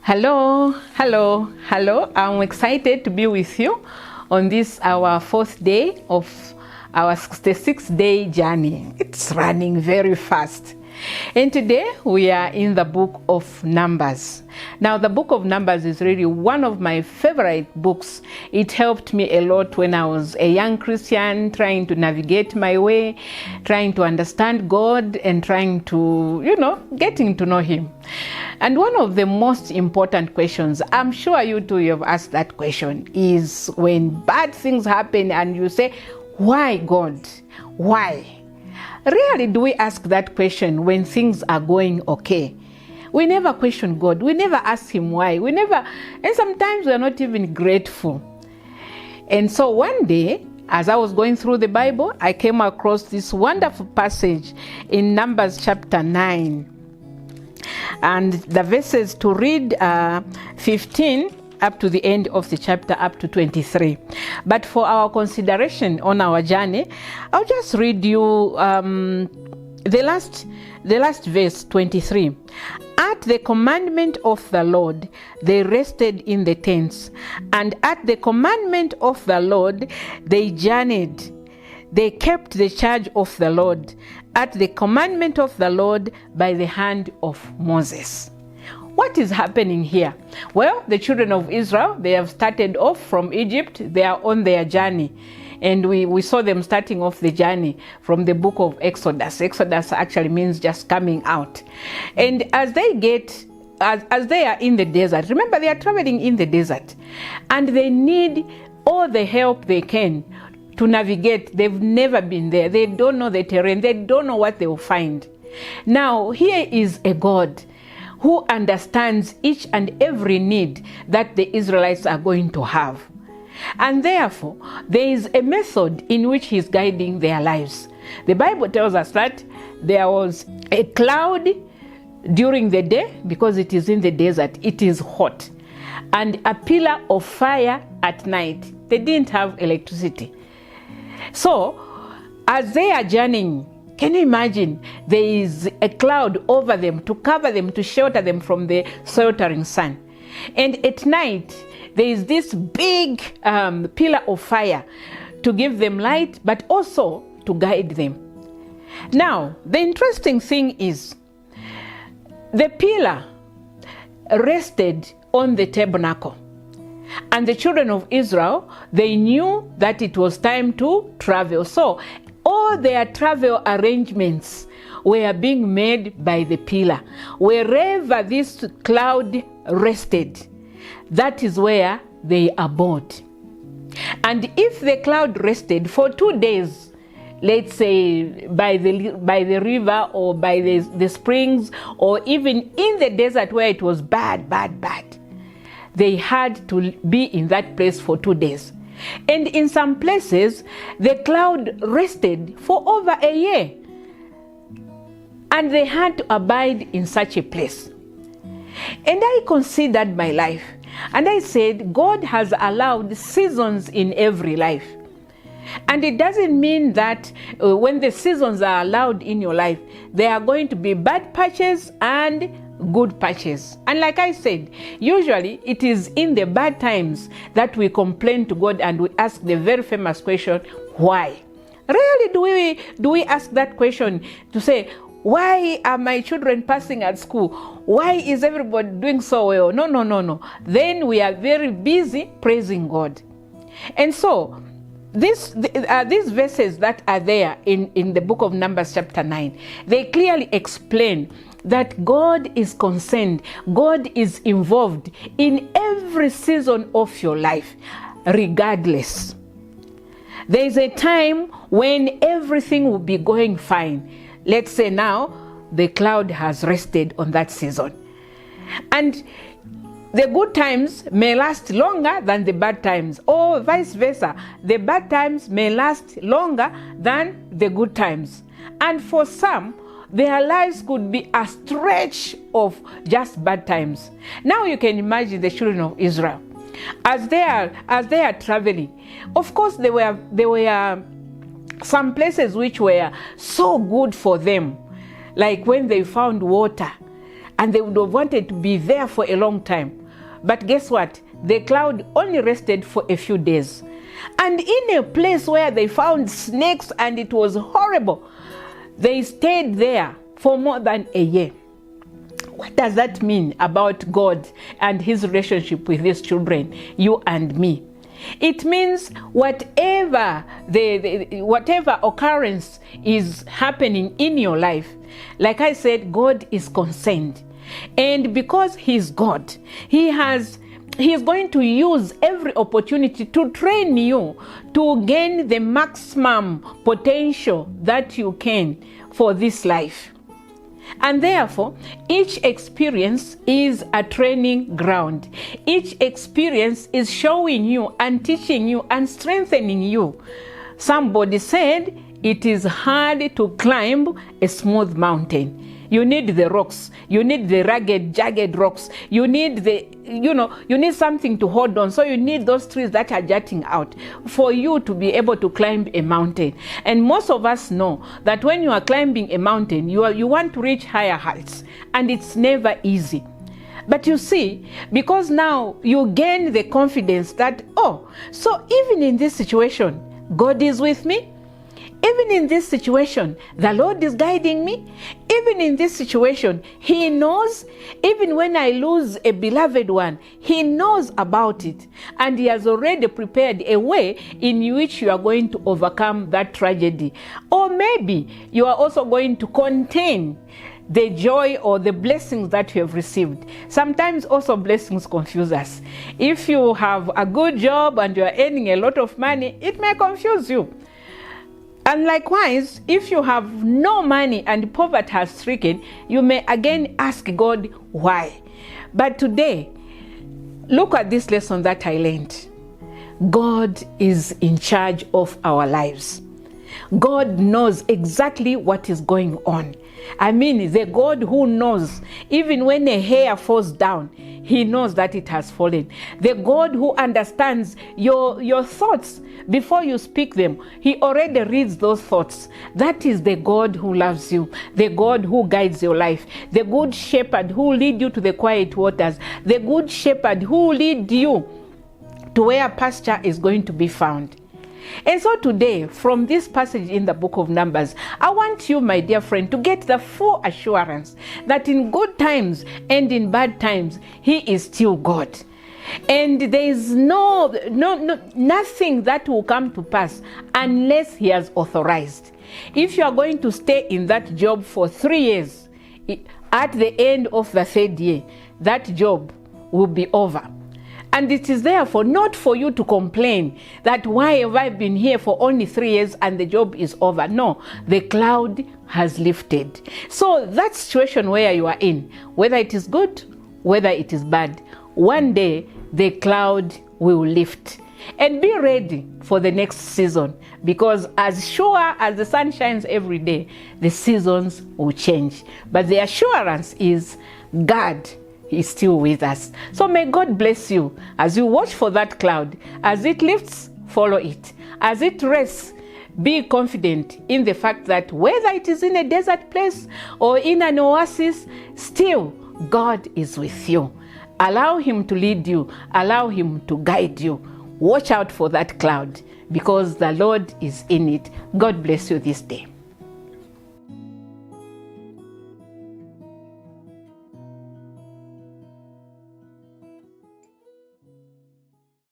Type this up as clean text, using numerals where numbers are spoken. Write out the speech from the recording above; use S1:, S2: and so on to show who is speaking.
S1: Hello. I'm excited to be with you on this, our fourth day of our 66-day journey. It's running very fast. And today we are in the book of Numbers. Now, the book of Numbers is really one of my favorite books. It helped me a lot when I was a young Christian, trying to navigate my way, trying to understand God and trying to, getting to know Him. And one of the most important questions, I'm sure you too have asked that question, is when bad things happen and you say, why God? Why? Rarely do we ask that question when things are going okay. We never question God. We never ask Him why. And sometimes we are not even grateful. And so one day, as I was going through the Bible, I came across this wonderful passage in Numbers chapter 9. And the verses to read 15 up to the end of the chapter, up to 23. But for our consideration on our journey, I'll just read you the last verse, 23. At the commandment of the Lord, they rested in the tents, and at the commandment of the Lord, they journeyed. They kept the charge of the Lord, at the commandment of the Lord by the hand of Moses. What is happening here? Well, the children of Israel, they have started off from Egypt. They are on their journey. And we saw them starting off the journey from the book of Exodus. Exodus actually means just coming out. And as they are in the desert, remember they are traveling in the desert, and they need all the help they can to navigate. They've never been there. They don't know the terrain. They don't know what they will find. Now, here is a God who understands each and every need that the Israelites are going to have. And therefore, there is a method in which He's guiding their lives. The Bible tells us that there was a cloud during the day, because it is in the desert, it is hot, and a pillar of fire at night. They didn't have electricity. So, as they are journeying, can you imagine? There is a cloud over them to cover them, to shelter them from the sweltering sun. And at night, there is this big pillar of fire to give them light, but also to guide them. Now, the interesting thing is, the pillar rested on the tabernacle. And the children of Israel, they knew that it was time to travel. So, all their travel arrangements were being made by the pillar. Wherever this cloud rested, that is where they abode. And if the cloud rested for 2 days, let's say by the river or by the springs, or even in the desert where it was bad, they had to be in that place for 2 days. And in some places, the cloud rested for over a year. And they had to abide in such a place. And I considered my life. And I said, God has allowed seasons in every life. And it doesn't mean that when the seasons are allowed in your life, there are going to be bad patches and good patches. And like I said, usually it is in the bad times that we complain to God and we ask the very famous question, why? Rarely do we ask that question to say, why are my children passing at school? Why is everybody doing so well? No. Then we are very busy praising God. And so these verses that are there in the book of Numbers chapter 9, they clearly explain that God is concerned, God is involved in every season of your life, regardless. There is a time when everything will be going fine. Let's say now the cloud has rested on that season. And the good times may last longer than the bad times, or vice versa. The bad times may last longer than the good times. And for some, their lives could be a stretch of just bad times. Now you can imagine the children of Israel. As they are traveling, of course there were some places which were so good for them, like when they found water and they would have wanted to be there for a long time. But guess what? The cloud only rested for a few days. And in a place where they found snakes and it was horrible, they stayed there for more than a year. What does that mean about God and his relationship with his children, you and me? It means whatever whatever occurrence is happening in your life, like I said, God is concerned. And because he's God, he is going to use every opportunity to train you to gain the maximum potential that you can for this life. And therefore, each experience is a training ground. Each experience is showing you and teaching you and strengthening you. Somebody said it is hard to climb a smooth mountain. You need the rocks. You need the rugged, jagged rocks. You need you need something to hold on. So you need those trees that are jutting out for you to be able to climb a mountain. And most of us know that when you are climbing a mountain, you want to reach higher heights, and it's never easy. But you see, because now you gain the confidence that, oh, so even in this situation, God is with me. Even in this situation, the Lord is guiding me. Even in this situation, he knows. Even when I lose a beloved one, he knows about it. And he has already prepared a way in which you are going to overcome that tragedy. Or maybe you are also going to contain the joy or the blessings that you have received. Sometimes also blessings confuse us. If you have a good job and you are earning a lot of money, it may confuse you. And likewise, if you have no money and poverty has stricken, you may again ask God why. But today, look at this lesson that I learned. God is in charge of our lives. God knows exactly what is going on. I mean, the God who knows, even when a hair falls down, he knows that it has fallen. The God who understands your thoughts before you speak them, he already reads those thoughts. That is the God who loves you, the God who guides your life, the good shepherd who will lead you to the quiet waters, the good shepherd who will lead you to where pasture is going to be found. And so today, from this passage in the book of Numbers, I want you, my dear friend, to get the full assurance that in good times and in bad times, he is still God. And there is nothing that will come to pass unless he has authorized. If you are going to stay in that job for 3 years, at the end of the 3rd year, that job will be over. And it is therefore not for you to complain that why have I been here for only 3 years and the job is over. No, the cloud has lifted. So that situation where you are in, whether it is good, whether it is bad, one day the cloud will lift. And be ready for the next season, because as sure as the sun shines every day, the seasons will change. But the assurance is God is still with us. So may God bless you as you watch for that cloud. As it lifts, follow it. As it rests, be confident in the fact that whether it is in a desert place or in an oasis, still God is with you. Allow him to lead you. Allow him to guide you. Watch out for that cloud, because the Lord is in it. God bless you this day.